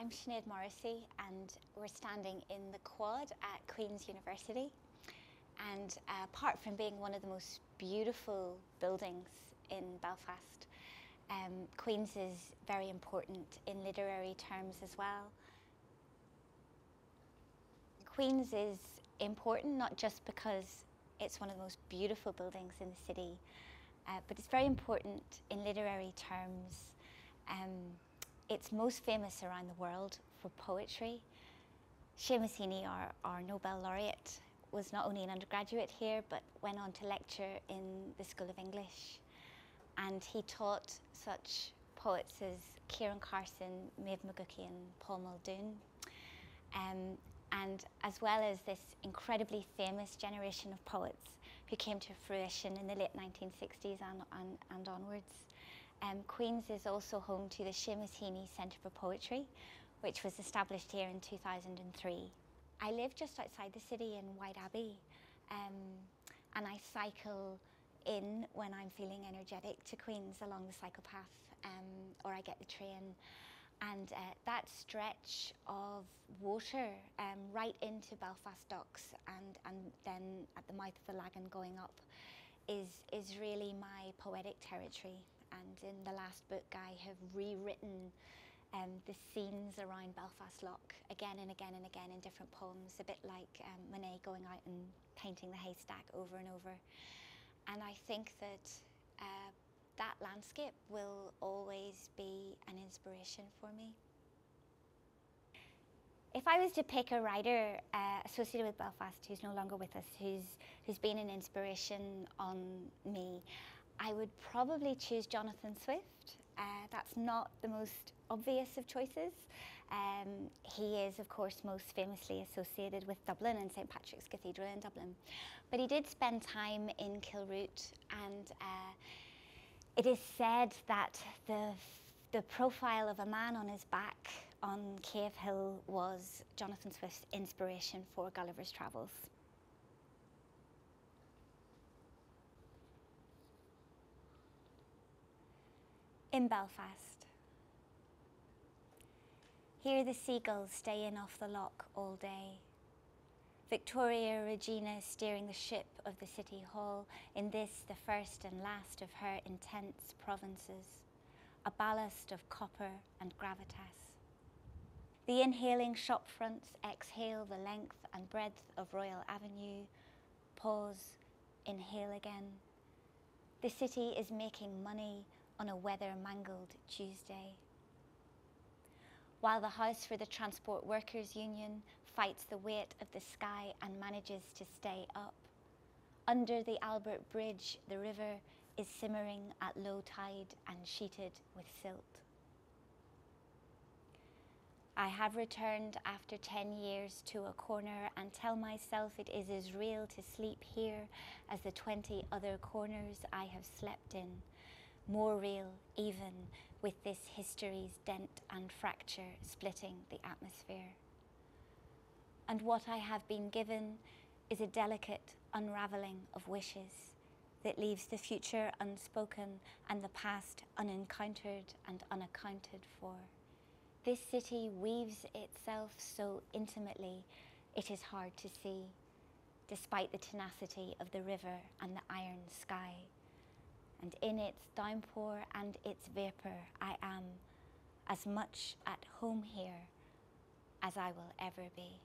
I'm Sinead Morrissey and we're standing in the quad at Queen's University. And apart from being one of the most beautiful buildings in Belfast, Queen's is very important in literary terms as well. Queen's is important not just because it's one of the most beautiful buildings in the city, but it's very important in literary terms. It's most famous around the world for poetry. Seamus Heaney, our Nobel laureate, was not only an undergraduate here, but went on to lecture in the School of English. And he taught such poets as Ciaran Carson, Maeve McGookie and Paul Muldoon. And as well as this incredibly famous generation of poets who came to fruition in the late 1960s and onwards. Queen's is also home to the Seamus Heaney Centre for Poetry, which was established here in 2003. I live just outside the city in White Abbey, and I cycle in when I'm feeling energetic to Queen's along the cycle path, or I get the train. And that stretch of water right into Belfast docks and then at the mouth of the Lagan going up is really my poetic territory. And in the last book I have rewritten the scenes around Belfast Lough again and again and again in different poems, a bit like Monet going out and painting the haystack over and over. And I think that that landscape will always be an inspiration for me. If I was to pick a writer associated with Belfast who's no longer with us, who's been an inspiration on me, I would probably choose Jonathan Swift. That's not the most obvious of choices. He is, of course, most famously associated with Dublin and St. Patrick's Cathedral in Dublin. But he did spend time in Kilroot, and it is said that the profile of a man on his back on Cave Hill was Jonathan Swift's inspiration for Gulliver's Travels. In Belfast. Here the seagulls stay in off the loch all day. Victoria Regina steering the ship of the City Hall in this, the first and last of her intense provinces, a ballast of copper and gravitas. The inhaling shop fronts exhale the length and breadth of Royal Avenue, pause, inhale again. The city is making money on a weather-mangled Tuesday. While the House for the Transport Workers Union fights the weight of the sky and manages to stay up, under the Albert Bridge, the river is simmering at low tide and sheeted with silt. I have returned after 10 years to a corner and tell myself it is as real to sleep here as the 20 other corners I have slept in. More real even with this history's dent and fracture splitting the atmosphere. And what I have been given is a delicate unravelling of wishes that leaves the future unspoken and the past unencountered and unaccounted for. This city weaves itself so intimately it is hard to see, despite the tenacity of the river and the iron sky. And in its downpour and its vapour, I am as much at home here as I will ever be.